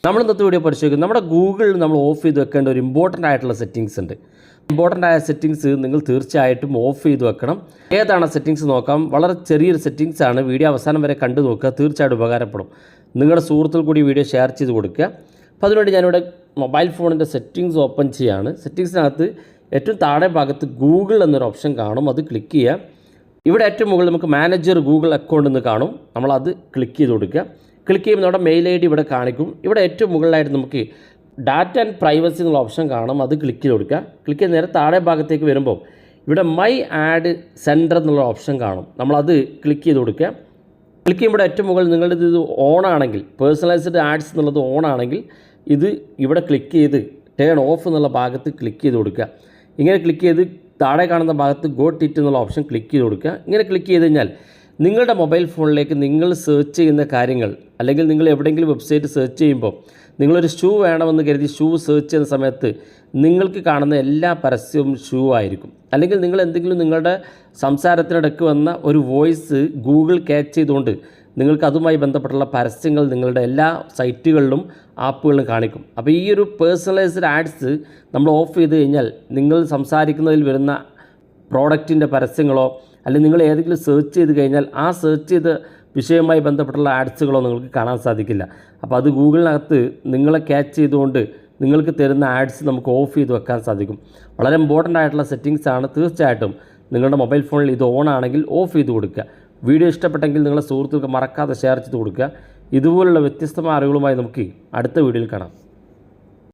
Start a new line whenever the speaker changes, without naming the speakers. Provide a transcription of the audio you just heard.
നമ്മൾ ഇന്നത്തെ വീഡിയോ പരിശോധിക്കും. നമ്മുടെ ഗൂഗിളിൽ നമ്മൾ ഓഫ് ചെയ്ത് വെക്കേണ്ട ഒരു ഇമ്പോർട്ടൻ്റ് ആയിട്ടുള്ള സെറ്റിങ്സ് ഉണ്ട്. ഇമ്പോർട്ടൻ്റ് ആയ സെറ്റിങ്സ് നിങ്ങൾ തീർച്ചയായിട്ടും ഓഫ് ചെയ്ത് വെക്കണം. ഏതാണ് സെറ്റിങ്സ് നോക്കാം. വളരെ ചെറിയൊരു സെറ്റിങ്സ് ആണ്. വീഡിയോ അവസാനം വരെ കണ്ടു നോക്കുക, തീർച്ചയായിട്ടും ഉപകാരപ്പെടും. നിങ്ങളുടെ സുഹൃത്തുക്കൾ കൂടി വീഡിയോ ഷെയർ ചെയ്ത് കൊടുക്കുക. അപ്പോൾ അതിനുവേണ്ടി ഞാനിവിടെ മൊബൈൽ ഫോണിൻ്റെ സെറ്റിങ്സ് ഓപ്പൺ ചെയ്യുകയാണ്. സെറ്റിങ്സിനകത്ത് ഏറ്റവും താഴെ ഭാഗത്ത് ഗൂഗിൾ എന്നൊരു ഓപ്ഷൻ കാണും, അത് ക്ലിക്ക് ചെയ്യുക. ഇവിടെ ഏറ്റവും മുകളിൽ നമുക്ക് മാനേജർ ഗൂഗിൾ അക്കൗണ്ട് എന്ന് കാണും, നമ്മളത് ക്ലിക്ക് ചെയ്ത് കൊടുക്കുക. ക്ലിക്ക് ചെയ്യുമ്പോൾ നമ്മുടെ മെയിൽ ID ഇവിടെ കാണിക്കും. ഇവിടെ ഏറ്റവും മുകളിലായിട്ട് നമുക്ക് ഡാറ്റ ആൻഡ് പ്രൈവസി എന്നുള്ള ഓപ്ഷൻ കാണും, അത് ക്ലിക്ക് ചെയ്ത് കൊടുക്കുക. ക്ലിക്ക് ചെയ്ത് നേരെ താഴെ ഭാഗത്തേക്ക് വരുമ്പോൾ ഇവിടെ മൈ ആഡ് സെൻറ്റർ എന്നുള്ള ഓപ്ഷൻ കാണും, നമ്മളത് ക്ലിക്ക് ചെയ്ത് കൊടുക്കുക. ക്ലിക്ക് ചെയ്യുമ്പോൾ ഏറ്റവും മുകളിൽ നിങ്ങളുടെ ഇത് ഓൺ ആണെങ്കിൽ, പേഴ്സണലൈസ്ഡ് ആഡ്സ് എന്നുള്ളത് ഓൺ ആണെങ്കിൽ ഇത് ഇവിടെ ക്ലിക്ക് ചെയ്ത് ടേൺ ഓഫ് എന്നുള്ള ഭാഗത്ത് ക്ലിക്ക് ചെയ്ത് കൊടുക്കുക. ഇങ്ങനെ ക്ലിക്ക് ചെയ്ത് താഴെ കാണുന്ന ഭാഗത്ത് ഗോ ടിറ്റ് എന്നുള്ള ഓപ്ഷൻ ക്ലിക്ക് ചെയ്ത് കൊടുക്കുക. ഇങ്ങനെ ക്ലിക്ക് ചെയ്ത് കഴിഞ്ഞാൽ നിങ്ങളുടെ മൊബൈൽ ഫോണിലേക്ക് നിങ്ങൾ സെർച്ച് ചെയ്യുന്ന കാര്യങ്ങൾ, അല്ലെങ്കിൽ നിങ്ങൾ എവിടെയെങ്കിലും വെബ്സൈറ്റ് സെർച്ച് ചെയ്യുമ്പോൾ നിങ്ങളൊരു ഷൂ വേണമെന്ന് കരുതി ഷൂ സെർച്ച് ചെയ്യുന്ന സമയത്ത് നിങ്ങൾക്ക് കാണുന്ന എല്ലാ പരസ്യവും ഷൂ ആയിരിക്കും. അല്ലെങ്കിൽ നിങ്ങൾ എന്തെങ്കിലും നിങ്ങളുടെ സംസാരത്തിനിടയ്ക്ക് വന്ന ഒരു വോയിസ് ഗൂഗിൾ ക്യാച്ച് ചെയ്തുകൊണ്ട് നിങ്ങൾക്ക് അതുമായി ബന്ധപ്പെട്ടുള്ള പരസ്യങ്ങൾ നിങ്ങളുടെ എല്ലാ സൈറ്റുകളിലും ആപ്പുകളിലും കാണിക്കും. അപ്പോൾ ഈ ഒരു പേഴ്സണലൈസ്ഡ് ആഡ്സ് നമ്മൾ ഓഫ് ചെയ്ത് കഴിഞ്ഞാൽ നിങ്ങൾ സംസാരിക്കുന്നതിൽ വരുന്ന പ്രോഡക്റ്റിൻ്റെ പരസ്യങ്ങളോ അല്ലെങ്കിൽ നിങ്ങൾ ഏതെങ്കിലും സെർച്ച് ചെയ്ത് കഴിഞ്ഞാൽ ആ സെർച്ച് ചെയ്ത വിഷയവുമായി ബന്ധപ്പെട്ടുള്ള ആഡ്സുകളോ നിങ്ങൾക്ക് കാണാൻ സാധിക്കില്ല. അപ്പോൾ അത് ഗൂഗിളിനകത്ത് നിങ്ങളെ ക്യാച്ച് ചെയ്തുകൊണ്ട് നിങ്ങൾക്ക് തരുന്ന ആഡ്സ് നമുക്ക് ഓഫ് ചെയ്ത് വെക്കാൻ സാധിക്കും. വളരെ ഇമ്പോർട്ടൻ്റ് ആയിട്ടുള്ള സെറ്റിങ്സ് ആണ്. തീർച്ചയായിട്ടും നിങ്ങളുടെ മൊബൈൽ ഫോണിൽ ഇത് ഓൺ ആണെങ്കിൽ ഓഫ് ചെയ്ത് കൊടുക്കുക. വീഡിയോ ഇഷ്ടപ്പെട്ടെങ്കിൽ നിങ്ങളുടെ സുഹൃത്തുക്കൾക്ക് മറക്കാതെ ഷെയർ ചെയ്ത് കൊടുക്കുക. ഇതുപോലുള്ള വ്യത്യസ്തമായ അറിവുകളുമായി നമുക്ക് അടുത്ത വീഡിയോയിൽ കാണാം.